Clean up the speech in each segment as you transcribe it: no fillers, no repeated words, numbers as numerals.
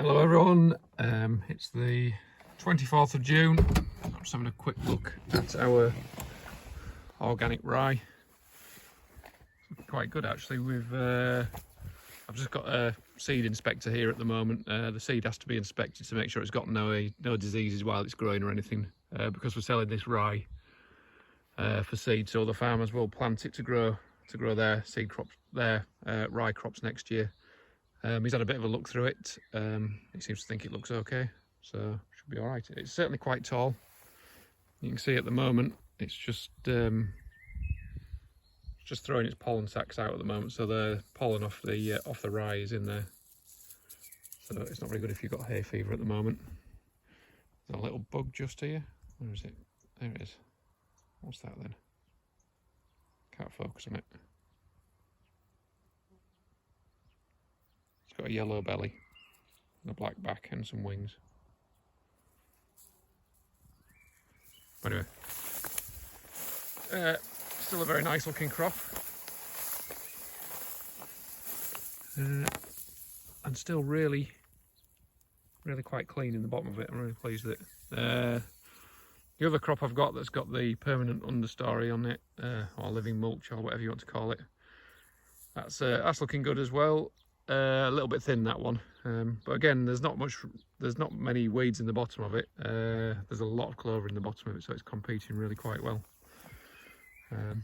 Hello everyone, it's the 24th of June. I'm just having a quick look at our organic rye. It's quite good actually. I've just got a seed inspector here at the moment. The seed has to be inspected to make sure it's got no diseases while it's growing or anything, because we're selling this rye for seed, so the farmers will plant it to grow their seed crops, their rye crops next year. He's had a bit of a look through it. He seems to think it looks okay, so should be all right. It's certainly quite tall. You can see at the moment it's just throwing its pollen sacs out at the moment, so the pollen off the rye is in there. So it's not very good if you've got hay fever at the moment. There's a little bug just here. Where is it? There it is. What's that then? Can't focus on it. It's got a yellow belly and a black back and some wings. Anyway, still a very nice looking crop, and still really quite clean in the bottom of it. I'm really pleased with it. The other crop I've got that's got the permanent understory on it, or living mulch, or whatever you want to call it, that's looking good as well. A little bit thin, that one, but again, there's not many weeds in the bottom of it. There's a lot of clover in the bottom of it, so it's competing really quite well.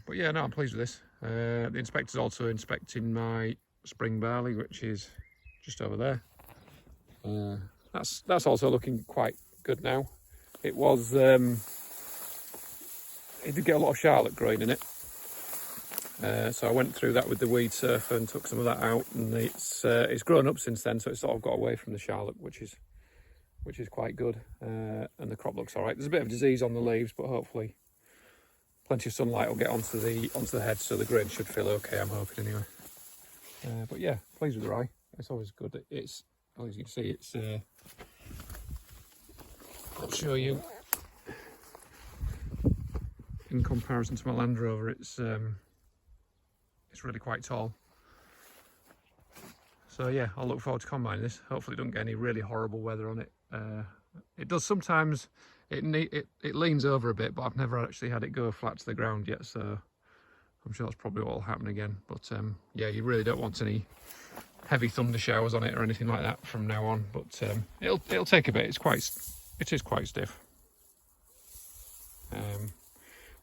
But yeah, no, I'm pleased with this. The inspector's also inspecting my spring barley, which is just over there. That's also looking quite good now. It was it did get a lot of charlotte growing in it. So I went through that with the weed surfer and took some of that out, and it's grown up since then, so it's sort of got away from the charlotte, which is quite good. And the crop looks all right. There's a bit of disease on the leaves, but hopefully plenty of sunlight will get onto the head, so the grain should feel okay, I'm hoping anyway. But yeah, pleased with the rye. It's always good. It's, as you can see, it's I'll show you in comparison to my Land Rover. It's really quite tall. So yeah, I'll look forward to combining this. Hopefully it doesn't get any really horrible weather on it. It does sometimes, it leans over a bit, but I've never actually had it go flat to the ground yet, so I'm sure that's probably what will happen again. But yeah, you really don't want any heavy thunder showers on it or anything like that from now on, but it'll take a bit. It is quite stiff.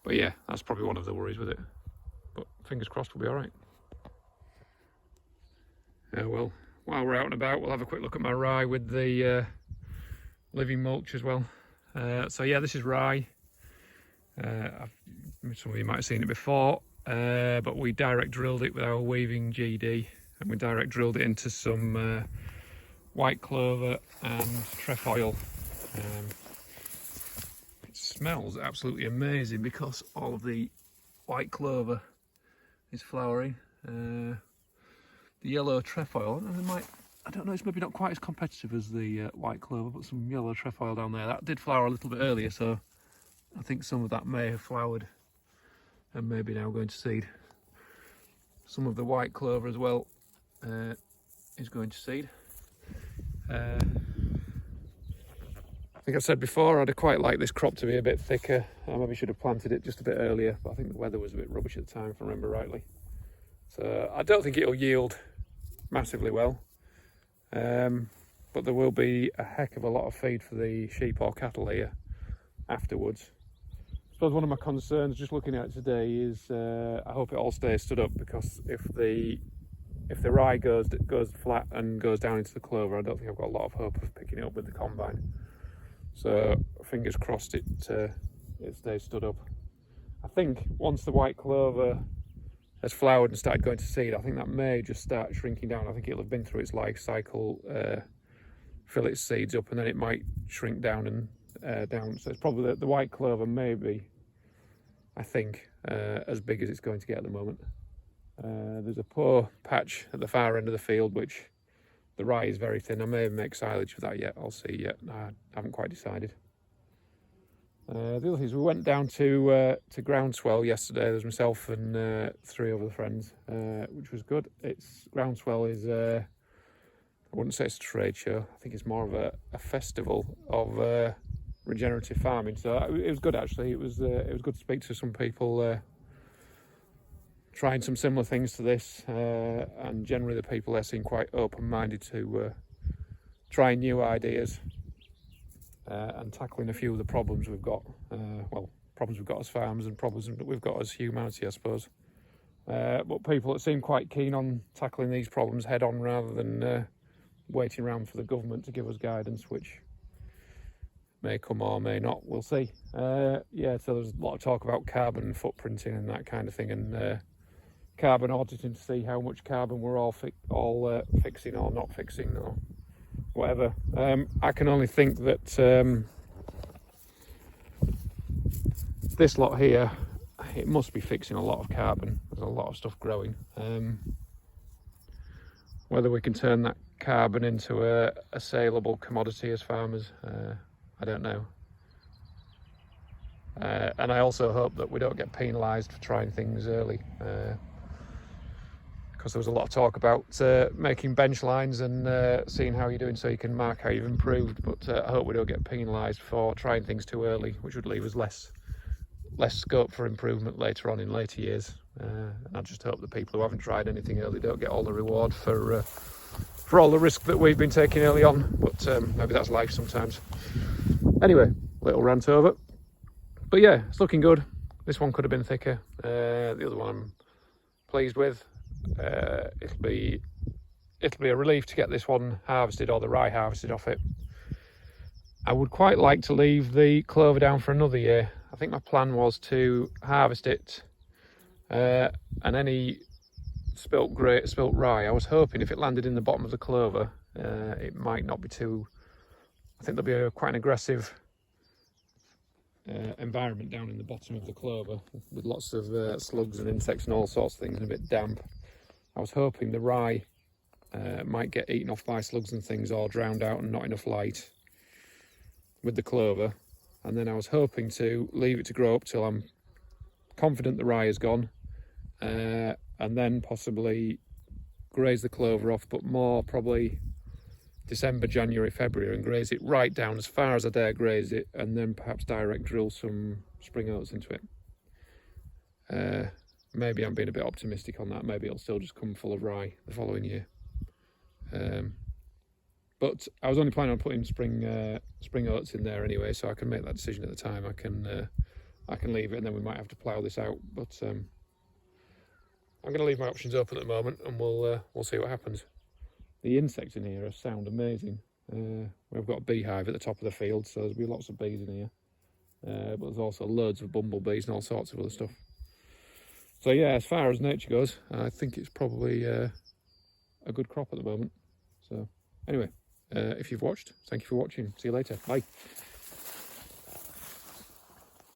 But yeah, that's probably one of the worries with it. But fingers crossed we'll be all right. Well, while we're out and about, we'll have a quick look at my rye with the living mulch as well. So yeah, this is rye. Some of you might have seen it before, but we direct drilled it with our weaving GD, and we direct drilled it into some white clover and trefoil. It smells absolutely amazing because all of the white clover is flowering. The yellow trefoil, I don't know, it's maybe not quite as competitive as the white clover, but some yellow trefoil down there. That did flower a little bit earlier, so I think some of that may have flowered and maybe now going to seed. Some of the white clover as well is going to seed. I think I said before, I'd quite like this crop to be a bit thicker. I maybe should have planted it just a bit earlier, but I think the weather was a bit rubbish at the time, if I remember rightly. So I don't think it'll yield massively well, but there will be a heck of a lot of feed for the sheep or cattle here afterwards. I suppose one of my concerns, just looking at it today, is I hope it all stays stood up, because if the rye goes flat and goes down into the clover, I don't think I've got a lot of hope of picking it up with the combine. So fingers crossed it stays stood up. I think once the white clover has flowered and started going to seed, I think that may just start shrinking down. I think it'll have been through its life cycle, fill its seeds up, and then it might shrink down and down. So it's probably the white clover may be, I think, as big as it's going to get at the moment. There's a poor patch at the far end of the field, which the rye is very thin. I may make silage for that yet. I'll see yet. I haven't quite decided. The other thing is we went down to Groundswell yesterday. There was myself and 3 other friends, which was good. Groundswell is wouldn't say it's a trade show. I think it's more of a festival of regenerative farming. So it was good actually. It was good to speak to some people trying some similar things to this, and generally the people there seem quite open-minded to trying new ideas and tackling a few of the problems we've got. Problems we've got as farmers and problems that we've got as humanity, I suppose. But people that seem quite keen on tackling these problems head on rather than waiting around for the government to give us guidance, which may come or may not, we'll see. So there's a lot of talk about carbon footprinting and that kind of thing, and carbon auditing to see how much carbon we're all fixing or not fixing or whatever. I can only think that this lot here, it must be fixing a lot of carbon. There's a lot of stuff growing. Whether we can turn that carbon into a saleable commodity as farmers, I don't know. And I also hope that we don't get penalised for trying things early, because there was a lot of talk about making bench lines and seeing how you're doing so you can mark how you've improved, but I hope we don't get penalised for trying things too early, which would leave us less scope for improvement later on in later years. And I just hope the people who haven't tried anything early don't get all the reward for all the risk that we've been taking early on, but maybe that's life sometimes. Anyway, little rant over. But yeah, it's looking good. This one could have been thicker. The other one I'm pleased with. It'll be a relief to get this one harvested, or the rye harvested off it. I would quite like to leave the clover down for another year. I think my plan was to harvest it, and any spilt rye, I was hoping if it landed in the bottom of the clover, it might not be too. I think there'll be quite an aggressive environment down in the bottom of the clover with lots of slugs and insects and all sorts of things, and a bit damp. I was hoping the rye might get eaten off by slugs and things, or drowned out and not enough light with the clover, and then I was hoping to leave it to grow up till I'm confident the rye is gone, and then possibly graze the clover off, but more probably December, January, February, and graze it right down as far as I dare graze it, and then perhaps direct drill some spring oats into it. Maybe I'm being a bit optimistic on that. Maybe it'll still just come full of rye the following year. But I was only planning on putting spring oats in there anyway, so I can make that decision at the time. I can leave it, and then we might have to plough this out. But I'm going to leave my options open at the moment, and we'll see what happens. The insects in here sound amazing. We've got a beehive at the top of the field, so there'll be lots of bees in here. But there's also loads of bumblebees and all sorts of other stuff. So yeah, as far as nature goes, I think it's probably a good crop at the moment. So anyway, if you've watched, thank you for watching. See you later. Bye.